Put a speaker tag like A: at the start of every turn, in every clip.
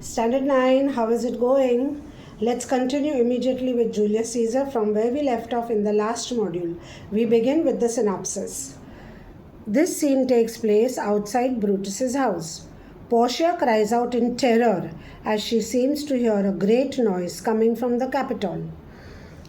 A: Standard 9, how is it going? Let's continue immediately with Julius Caesar from where we left off in the last module. We begin with the synopsis. This scene takes place outside Brutus's house. Portia cries out in terror as she seems to hear a great noise coming from the Capitol.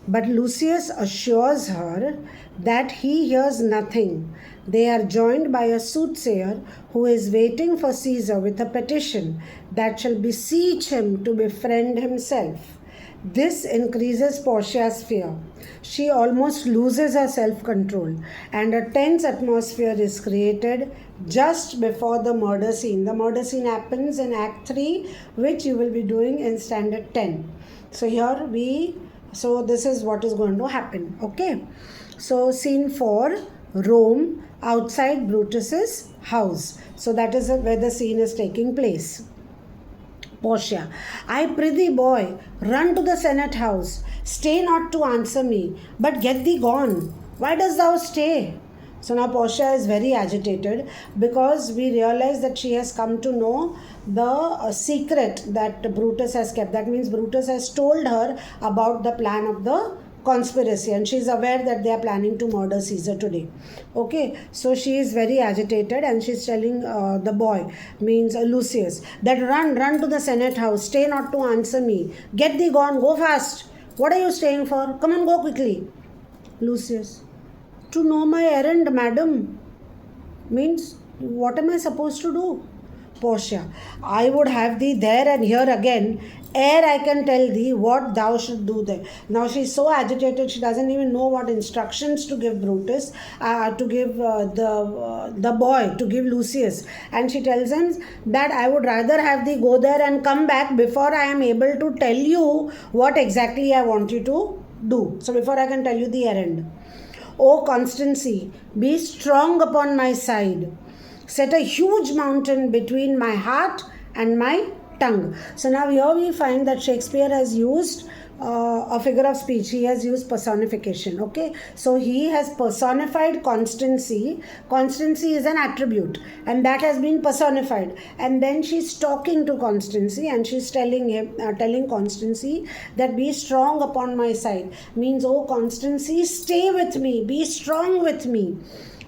A: But Lucius assures her that he hears nothing. They are joined by a soothsayer who is waiting for Caesar with a petition that shall beseech him to befriend himself. This increases Portia's fear. She almost loses her self-control, and a tense atmosphere is created just before the murder scene. The murder scene happens in Act 3, which you will be doing in Standard 10. So this is what is going to happen. Okay. So scene 4, Rome, outside Brutus's house. So that is where the scene is taking place. Portia, I prithee boy, run to the Senate house. Stay not to answer me, but get thee gone. Why dost thou stay? So now Portia is very agitated because we realize that she has come to know the secret that Brutus has kept. That means Brutus has told her about the plan of the conspiracy, and she is aware that they are planning to murder Caesar today. Okay, so she is very agitated and she is telling the boy, means Lucius, that run to the Senate house. Stay not to answer me. Get thee gone. Go fast. What are you staying for? Come on, go quickly. Lucius, to know my errand, madam. Means, what am I supposed to do? Portia, I would have thee there and here again, ere I can tell thee what thou should do there. Now she is so agitated, she doesn't even know what instructions to give Brutus, to give the boy, to give Lucius. And she tells him that I would rather have thee go there and come back before I am able to tell you what exactly I want you to do. So before I can tell you the errand. O Constancy, be strong upon my side. Set a huge mountain between my heart and my tongue. So now here we find that Shakespeare has used a figure of speech. He has used personification. Okay, so he has personified constancy. Constancy is an attribute, and that has been personified. And then she's talking to Constancy, and she's telling Constancy that be strong upon my side. Means, oh Constancy, stay with me, be strong with me.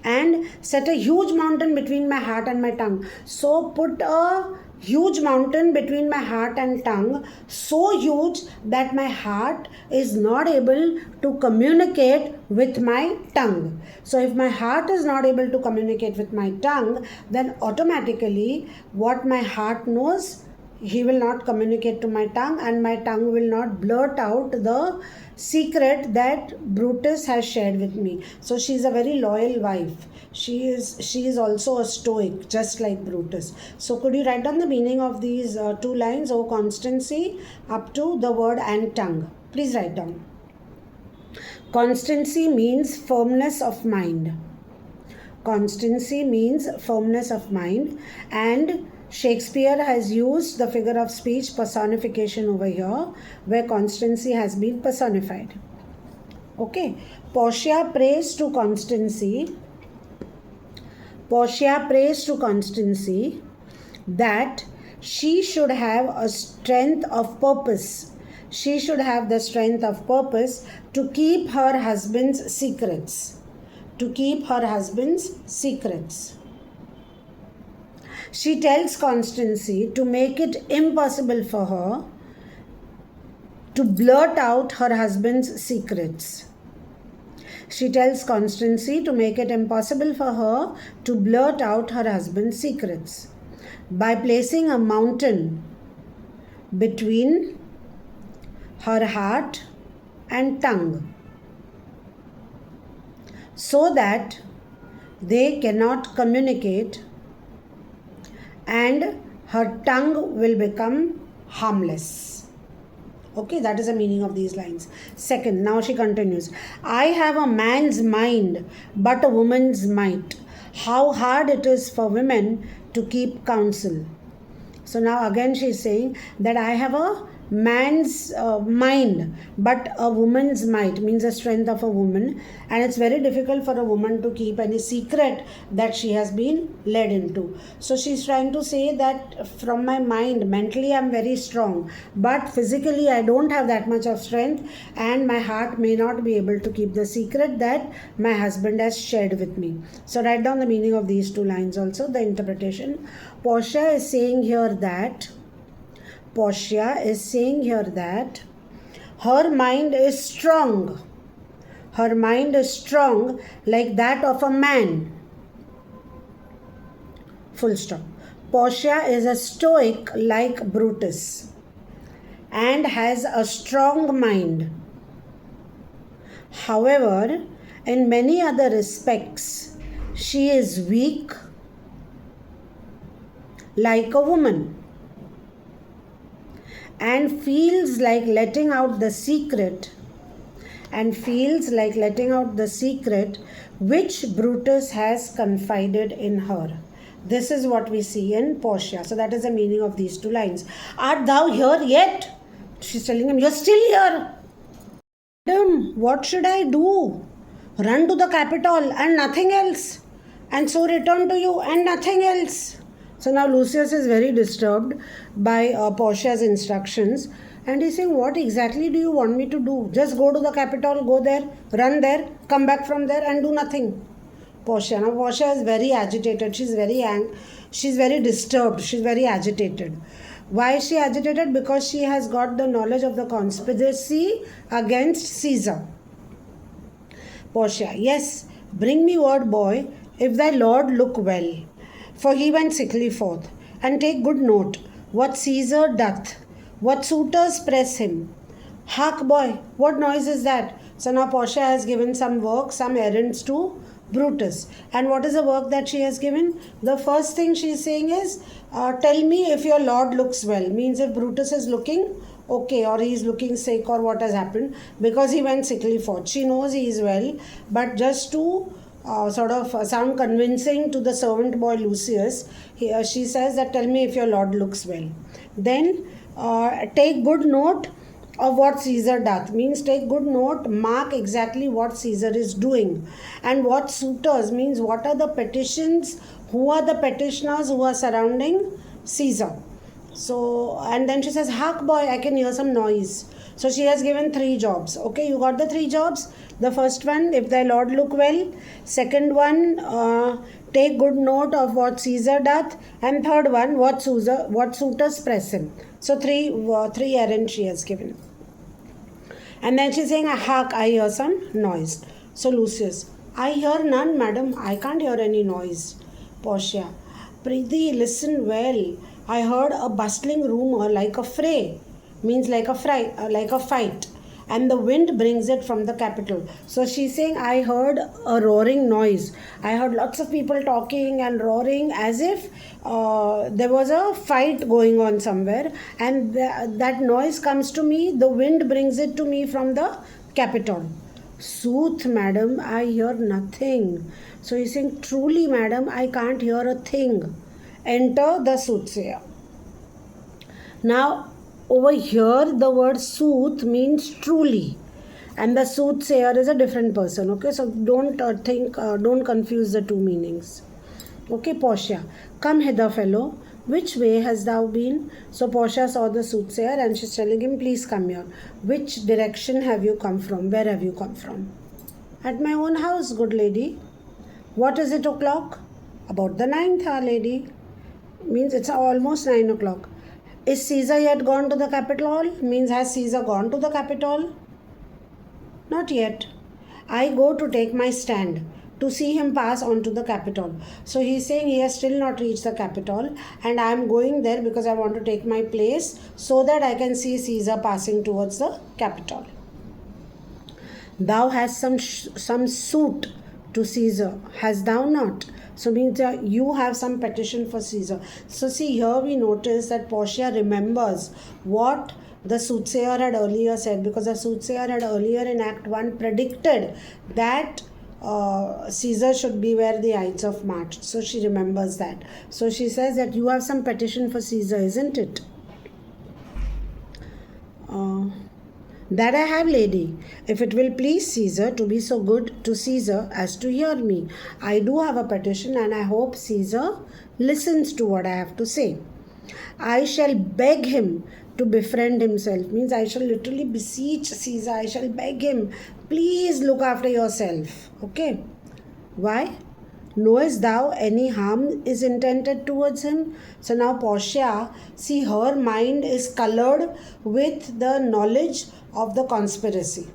A: And set a huge mountain between my heart and my tongue. So put a huge mountain between my heart and tongue, so huge that my heart is not able to communicate with my tongue. So if my heart is not able to communicate with my tongue, then automatically what my heart knows, he will not communicate to my tongue, and my tongue will not blurt out the secret that Brutus has shared with me. So she is a very loyal wife. She is also a stoic, just like Brutus. So could you write down the meaning of these two lines, O Constancy, up to the word and tongue? Please write down. Constancy means firmness of mind. Constancy means firmness of mind, and Shakespeare has used the figure of speech personification over here, where constancy has been personified. Okay. Portia prays to Constancy. Portia prays to Constancy that she should have a strength of purpose. She should have the strength of purpose to keep her husband's secrets. To keep her husband's secrets. She tells Constancy to make it impossible for her to blurt out her husband's secrets. She tells Constancy to make it impossible for her to blurt out her husband's secrets by placing a mountain between her heart and tongue, so that they cannot communicate and her tongue will become harmless. Okay, that is the meaning of these lines. Second, now she continues. I have a man's mind, but a woman's might. How hard it is for women to keep counsel. So now again she is saying that I have a man's mind, but a woman's might, means the strength of a woman. And it's very difficult for a woman to keep any secret that she has been led into. So she's trying to say that from my mind, mentally I'm very strong, but physically I don't have that much of strength, and my heart may not be able to keep the secret that my husband has shared with me. So write down the meaning of these two lines also, the interpretation. Portia is saying here that her mind is strong. Her mind is strong like that of a man. Full stop. Portia is a stoic like Brutus and has a strong mind. However, in many other respects, she is weak like a woman and feels like letting out the secret which Brutus has confided in her. This is what we see in Portia. So that is the meaning of these two lines. Art thou here yet? She's telling him, you're still here. Madam, what should I do? Run to the capital and nothing else, and so return to you and nothing else. So now Lucius is very disturbed by Portia's instructions, and he's saying, what exactly do you want me to do? Just go to the capital, go there, run there, come back from there and do nothing. Portia is very agitated. She's very disturbed. She's very agitated. Why is she agitated? Because she has got the knowledge of the conspiracy against Caesar. Portia, yes, bring me word, boy, if thy lord look well. For he went sickly forth. And take good note, what Caesar doth, what suitors press him. Hark, boy, what noise is that? So now Portia has given some work, some errands to Brutus. And what is the work that she has given? The first thing she is saying is, tell me if your lord looks well. Means if Brutus is looking okay, or he is looking sick, or what has happened, because he went sickly forth. She knows he is well, but just to sound convincing to the servant boy Lucius, she says that tell me if your lord looks well. Then take good note of what Caesar doth. Means take good note, mark exactly what Caesar is doing. And what suitors, means what are the petitions, who are the petitioners who are surrounding Caesar. So, and then she says, hark, boy, I can hear some noise. So she has given 3 jobs. Okay, you got the 3 jobs. The first one, if thy lord look well. Second one, take good note of what Caesar doth. And third one, what suitors press him. So three errands she has given. And then she's saying, hark, I hear some noise. So Lucius, I hear none, madam. I can't hear any noise. Portia, Prithee, listen well. I heard a bustling rumour like a fray. Means like a fight. And the wind brings it from the capital. So she's saying, I heard a roaring noise. I heard lots of people talking and roaring as if there was a fight going on somewhere. And that noise comes to me, the wind brings it to me from the capital. Sooth, madam, I hear nothing. So he's saying, truly, madam, I can't hear a thing. Enter the soothsayer. Now, over here, the word sooth means truly, and the soothsayer is a different person. Okay, so don't confuse the two meanings. Okay, Portia, come hither, fellow. Which way hast thou been? So Portia saw the soothsayer and she's telling him, please come here. Which direction have you come from? Where have you come from? At my own house, good lady. What is it o'clock? About the 9th hour, lady. Means it's almost 9 o'clock. Is Caesar yet gone to the Capitol? Means has Caesar gone to the Capitol? Not yet. I go to take my stand to see him pass on to the Capitol. So he's saying he has still not reached the Capitol, and I am going there because I want to take my place so that I can see Caesar passing towards the Capitol. Thou hast some suit to Caesar, hast thou not? So means you have some petition for Caesar. So see, here we notice that Portia remembers what the soothsayer had earlier said, because the soothsayer had earlier in Act 1 predicted that Caesar should be where the Ides of March. So she remembers that. So she says that you have some petition for Caesar, isn't it? That I have, lady, if it will please Caesar to be so good to Caesar as to hear me. I do have a petition, and I hope Caesar listens to what I have to say. I shall beg him to befriend himself. Means I shall literally beseech Caesar. I shall beg him, please look after yourself. Okay. Why? Knowest thou any harm is intended towards him? So now Portia, see, her mind is colored with the knowledge of the conspiracy.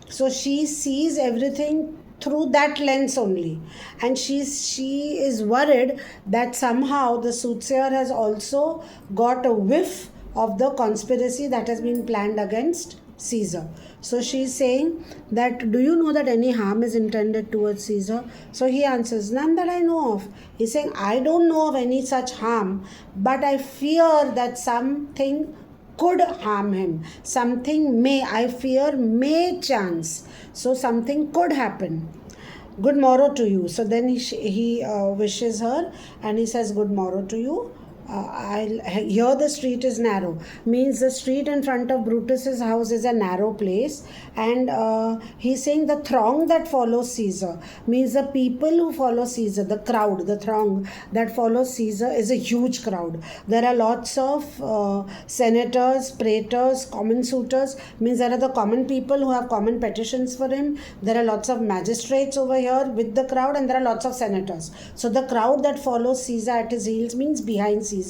A: So she sees everything through that lens only, and she is worried that somehow the soothsayer has also got a whiff of the conspiracy that has been planned against Caesar. So she is saying that, do you know that any harm is intended towards Caesar? So he answers, none that I know of. He's saying, I don't know of any such harm, but I fear that something could harm him. Something I fear may chance. So something could happen. Good morrow to you. So then he wishes her, and he says, good morrow to you. Here the street is narrow, means the street in front of Brutus's house is a narrow place, and he's saying the throng that follows Caesar, means the people who follow Caesar, the crowd, the throng that follows Caesar is a huge crowd. There are lots of senators, praetors, common suitors, means there are the common people who have common petitions for him. There are lots of magistrates over here with the crowd, and there are lots of senators. So the crowd that follows Caesar at his heels, means behind Caesar,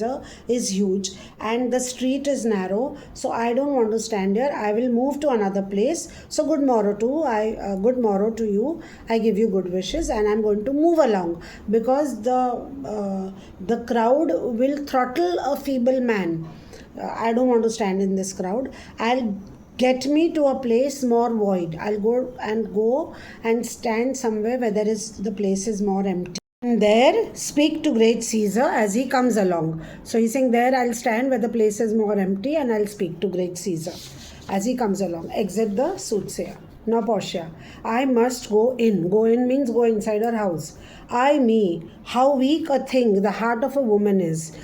A: is huge, and the street is narrow. So I don't want to stand here. I will move to another place. So good morrow to you. I give you good wishes, and I'm going to move along, because the crowd will throttle a feeble man. I don't want to stand in this crowd. I'll get me to a place more void. I'll go and stand somewhere where the place is more empty. And there speak to great Caesar as he comes along. So he's saying, there I'll stand where the place is more empty, and I'll speak to great Caesar as he comes along. Exit the soothsayer. Now Portia, I must go in. Go in means go inside her house. Me, how weak a thing the heart of a woman is.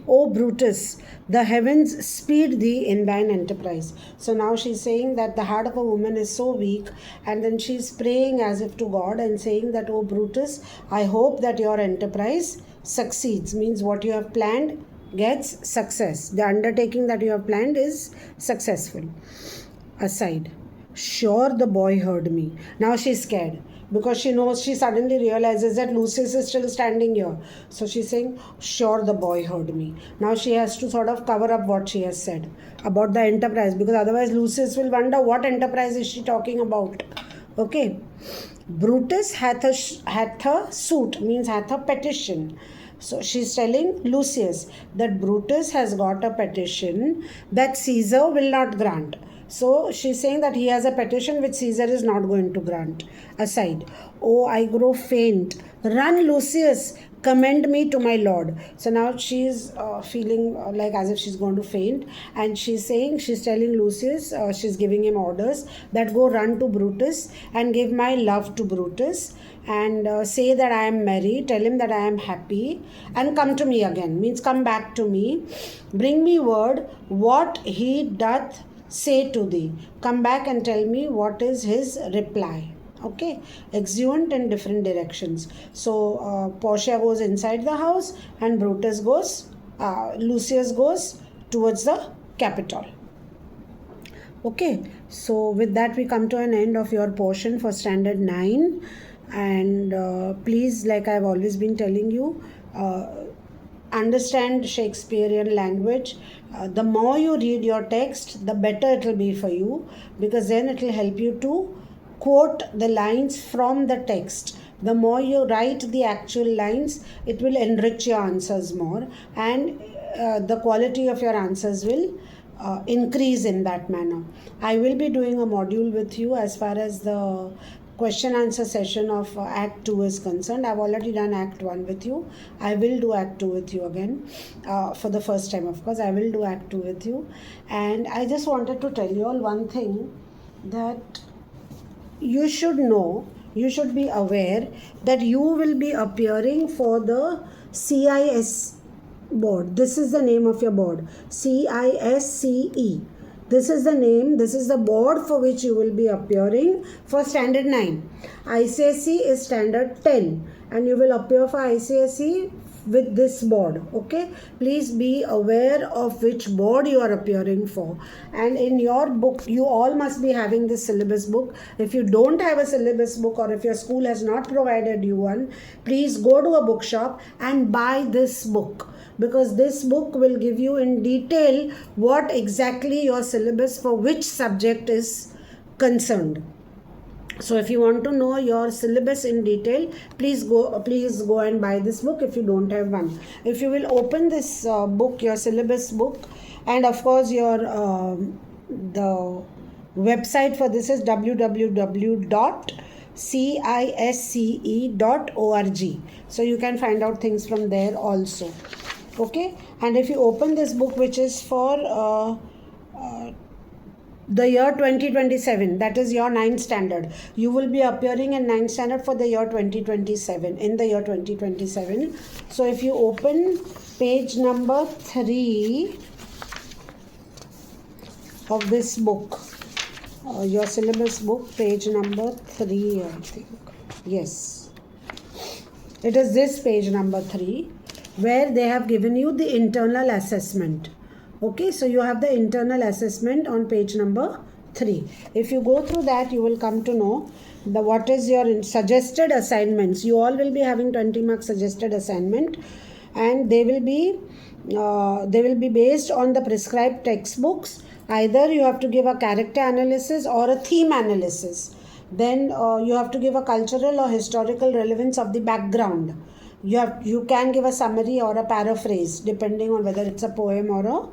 A: O Brutus, the heavens speed thee in thine enterprise. So now she's saying that the heart of a woman is so weak, and then she's praying as if to God and saying that, O Brutus, I hope that your enterprise succeeds. Means what you have planned gets success. The undertaking that you have planned is successful. Aside. Sure, the boy heard me. Now she's scared, because she suddenly realizes that Lucius is still standing here. So she's saying, sure, the boy heard me. Now she has to sort of cover up what she has said about the enterprise, because otherwise Lucius will wonder what enterprise is she talking about. Okay. Brutus hath a suit, means hath a petition. So she's telling Lucius that Brutus has got a petition that Caesar will not grant. So she's saying that he has a petition which Caesar is not going to grant. Aside. Oh, I grow faint. Run, Lucius. Commend me to my lord. So now she's feeling like as if she's going to faint. And she's telling Lucius, she's giving him orders that go run to Brutus and give my love to Brutus. And say that I am merry. Tell him that I am happy. And come to me again. Means come back to me. Bring me word what he doth say to thee. Come back and tell me what is his reply. Okay, exeunt in different directions. So Portia goes inside the house, and Lucius goes towards the Capitol. Okay, so with that we come to an end of your portion for standard 9. And please, like I've always been telling you, understand Shakespearean language. The more you read your text, the better it will be for you, because then it will help you to quote the lines from the text. The more you write the actual lines, it will enrich your answers more, and the quality of your answers will increase in that manner. I will be doing a module with you as far as the question answer session of Act 2 is concerned. I've already done Act 1 with you. I will do Act 2 with you again for the first time, of course. I will do Act 2 with you. And I just wanted to tell you all one thing, that you should know, you should be aware that you will be appearing for the CISE board. This is the name of your board, CISCE. This is the name, this is the board for which you will be appearing for standard 9. ICSE is standard 10 and you will appear for ICSE with this board. Okay, please be aware of which board you are appearing for. And in your book, you all must be having this syllabus book. If you don't have a syllabus book, or if your school has not provided you one, please go to a bookshop and buy this book, because this book will give you in detail what exactly your syllabus for which subject is concerned. So if you want to know your syllabus in detail, please go and buy this book if you don't have one. If you will open this book, your syllabus book, and of course your the website for this is www.cisce.org. So you can find out things from there also. Okay, and if you open this book, which is for the year 2027, that is your 9th standard, you will be appearing in 9th standard for the year 2027, in the year 2027. So if you open page number 3 of this book, your syllabus book, page number 3, I think, yes, it is this page number 3, where they have given you the internal assessment. Okay, so you have the internal assessment on page number 3. If you go through that, you will come to know what is your suggested assignments. You all will be having 20 marks suggested assignment, and they will be based on the prescribed textbooks. Either you have to give a character analysis or a theme analysis. Then you have to give a cultural or historical relevance of the background. You can give a summary or a paraphrase depending on whether it's a poem or a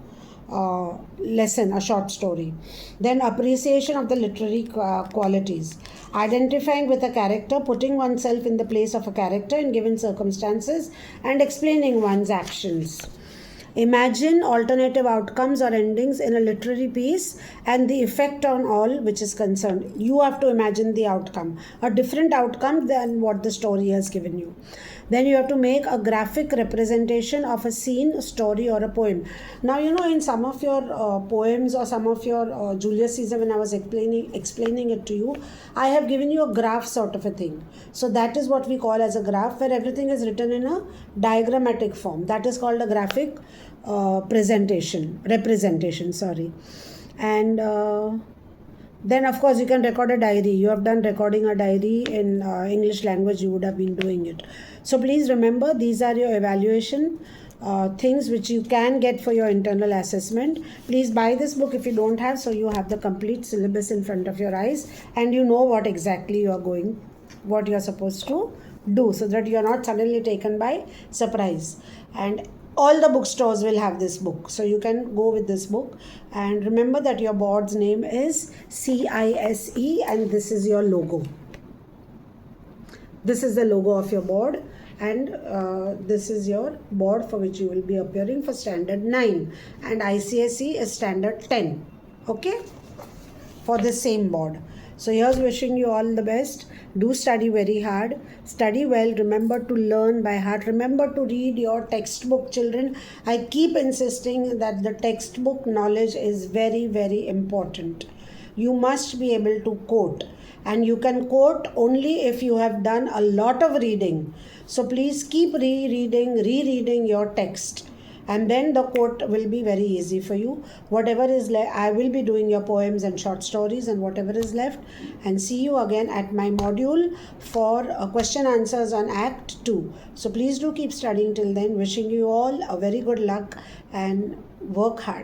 A: lesson, a short story. Then appreciation of the literary qualities, identifying with a character, putting oneself in the place of a character in given circumstances, and explaining one's actions. Imagine alternative outcomes or endings in a literary piece and the effect on all which is concerned. You have to imagine the outcome, a different outcome than what the story has given you. Then you have to make a graphic representation of a scene, a story, or a poem. Now, in some of your poems or some of your Julius Caesar, when I was explaining it to you, I have given you a graph sort of a thing. So that is what we call as a graph, where everything is written in a diagrammatic form. That is called a graphic representation. And then of course you can record a diary. You have done recording a diary in English language, you would have been doing it. So please remember, these are your evaluation things which you can get for your internal assessment. Please buy this book if you don't have, so you have the complete syllabus in front of your eyes and you know what exactly what you are supposed to do, so that you are not suddenly taken by surprise. And all the bookstores will have this book, so you can go with this book. And remember that your board's name is CISE, and this is your logo. This is the logo of your board, and this is your board for which you will be appearing for standard 9, and ICSE is standard 10. Okay, for the same board. So here's wishing you all the best. Do study very hard, study well, remember to learn by heart, remember to read your textbook, children. I keep insisting that the textbook knowledge is very, very important. You must be able to quote, and you can quote only if you have done a lot of reading. So please keep rereading your text, and then the quote will be very easy for you. Whatever is left, I will be doing your poems and short stories and whatever is left. And see you again at my module for question answers on Act 2. So please do keep studying till then. Wishing you all a very good luck and work hard.